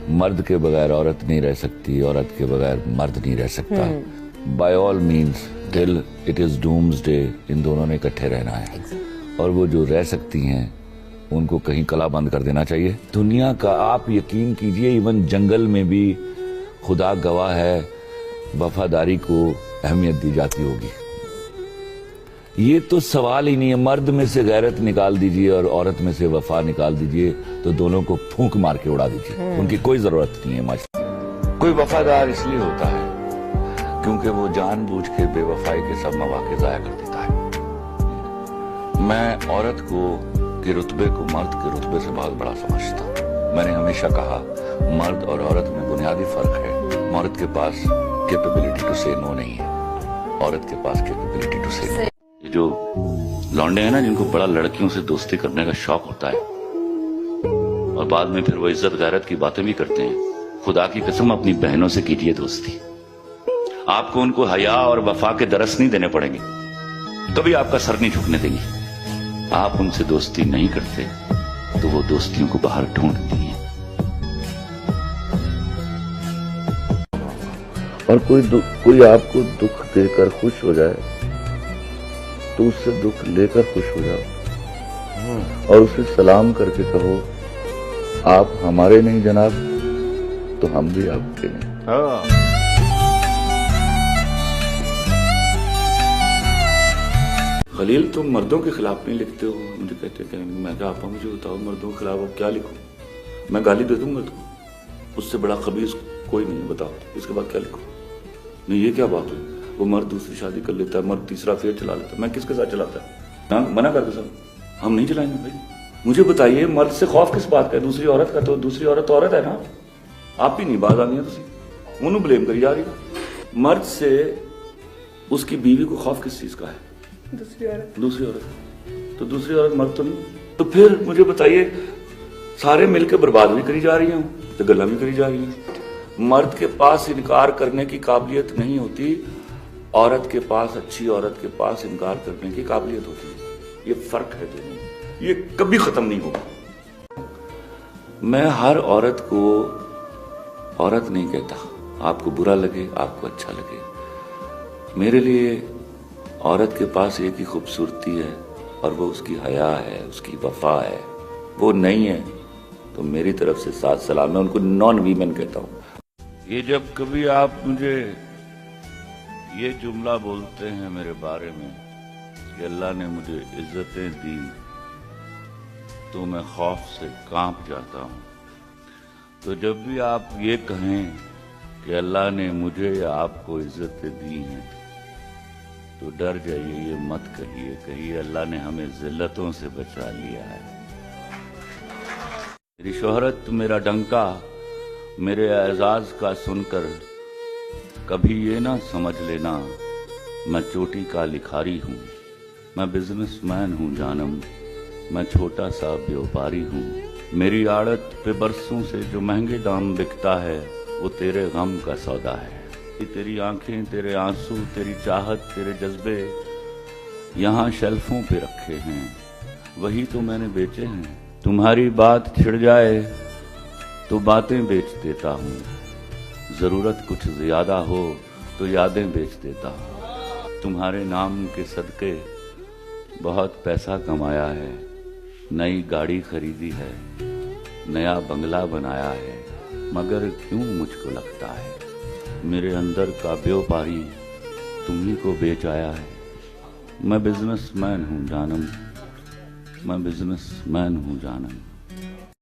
مرد کے بغیر عورت نہیں رہ سکتی، عورت کے بغیر مرد نہیں رہ سکتا. By all means till it is doomsday ان دونوں نے اکٹھے رہنا ہے، اور وہ جو رہ سکتی ہیں ان کو کہیں کلا بند کر دینا چاہیے. دنیا کا آپ یقین کیجئے ایون جنگل میں بھی خدا گواہ ہے وفاداری کو اہمیت دی جاتی ہوگی. یہ تو سوال ہی نہیں ہے. مرد میں سے غیرت نکال دیجئے اور عورت میں سے وفا نکال دیجئے تو دونوں کو پھونک مار کے اڑا دیجئے، ان کی کوئی ضرورت نہیں ہے. ماشاءاللہ کوئی وفادار اس لیے ہوتا ہے کیونکہ وہ جان بوجھ کے بے وفائی کے سب مواقع ضائع کر دیتا ہے. میں عورت کے رتبے کو مرد کے رتبے سے بہت بڑا سمجھتا ہوں. میں نے ہمیشہ کہا مرد اور عورت میں بنیادی فرق ہے. مرد کے پاس کیپیبلٹی ٹو سے نو نہیں ہے، عورت کے پاس کیپیبلٹی ٹو سے نو. یہ جو لونڈے ہیں نا جن کو بڑا لڑکیوں سے دوستی کرنے کا شوق ہوتا ہے اور بعد میں پھر وہ عزت غیرت کی باتیں بھی کرتے ہیں، خدا کی قسم اپنی بہنوں سے کیجئے دوستی. آپ کو ان کو حیا اور وفا کے درس نہیں دینے پڑیں گے، کبھی آپ کا سر نہیں جھکنے دیں گی. آپ ان سے دوستی نہیں کرتے تو وہ دوستیوں کو باہر ڈھونڈتی ہیں. اور کوئی آپ کو دکھ دے کر خوش ہو جائے تو اس سے دکھ لے کر خوش ہو جاؤ اور اسے سلام کر کے کہو آپ ہمارے نہیں جناب تو ہم بھی آپ کے نہیں. خلیل تم مردوں کے خلاف نہیں لکھتے ہو. مجھے کہتے کہ میں کہا آپا مجھے بتاؤ مردوں کے خلاف اب کیا لکھوں؟ میں گالی دے دوں گا تم، اس سے بڑا خبیث کوئی نہیں. بتاؤ اس کے بعد کیا لکھوں؟ نہیں یہ کیا بات ہوئی؟ وہ مرد دوسری شادی کر لیتا ہے، مرد تیسرا پھر چلا لیتا ہے. میں کس کے ساتھ چلاتا ہے؟ منع کر کے سب ہم نہیں چلائیں گے. بھائی مجھے بتائیے مرد سے خوف کس بات کا ہے؟ دوسری عورت کا. تو دوسری عورت عورت ہے نا، آپ ہی نہیں باز آنی ہے تسی انہوں بلیم کری جا رہی ہے. مرد سے اس کی بیوی کو خوف کس چیز کا ہے؟ دوسری عورت. تو دوسری عورت مرد تو نہیں. تو پھر مجھے بتائیے سارے مل کے برباد بھی کری جا رہی ہیں تو گلا بھی کری جا رہی ہیں. مرد کے پاس انکار کرنے کی قابلیت نہیں ہوتی، عورت کے پاس، اچھی عورت کے پاس انکار کرنے کی قابلیت ہوتی ہے. یہ فرق ہے دونوں، یہ کبھی ختم نہیں ہوگا. میں ہر عورت کو عورت نہیں کہتا. آپ کو برا لگے آپ کو اچھا لگے. میرے لیے عورت کے پاس ایک ہی خوبصورتی ہے اور وہ اس کی حیا ہے، اس کی وفا ہے. وہ نہیں ہے تو میری طرف سے ساتھ سلام. میں ان کو نان ویمن کہتا ہوں. یہ جب کبھی آپ مجھے یہ جملہ بولتے ہیں میرے بارے میں کہ اللہ نے مجھے عزتیں دی تو میں خوف سے کانپ جاتا ہوں. تو جب بھی آپ یہ کہیں کہ اللہ نے مجھے یا آپ کو عزتیں دی ہیں تو ڈر جائیے، یہ مت کہیے. کہیے اللہ نے ہمیں ذلتوں سے بچا لیا ہے. میری شہرت، میرا ڈنکا، میرے اعزاز کا سن کر کبھی یہ نہ سمجھ لینا میں چوٹی کا لکھاری ہوں. میں بزنس مین ہوں جانم، میں چھوٹا سا بیوپاری ہوں. میری آڑت پہ برسوں سے جو مہنگے دام بکتا ہے وہ تیرے غم کا سودا ہے. تیری آنکھیں، تیرے آنسو، تیری چاہت، تیرے جذبے یہاں شیلفوں پہ رکھے ہیں، وہی تو میں نے بیچے ہیں. تمہاری بات چھڑ جائے تو باتیں بیچ دیتا ہوں. ضرورت کچھ زیادہ ہو تو یادیں بیچ دیتا ہوں. تمہارے نام کے صدقے بہت پیسہ کمایا ہے. نئی گاڑی خریدی ہے، نیا بنگلہ بنایا ہے. مگر کیوں مجھ کو لگتا ہے میرے اندر کا بیوپاری تمہیں کو بیچ آیا ہے. میں بزنس مین ہوں جانم، میں بزنس مین ہوں جانم.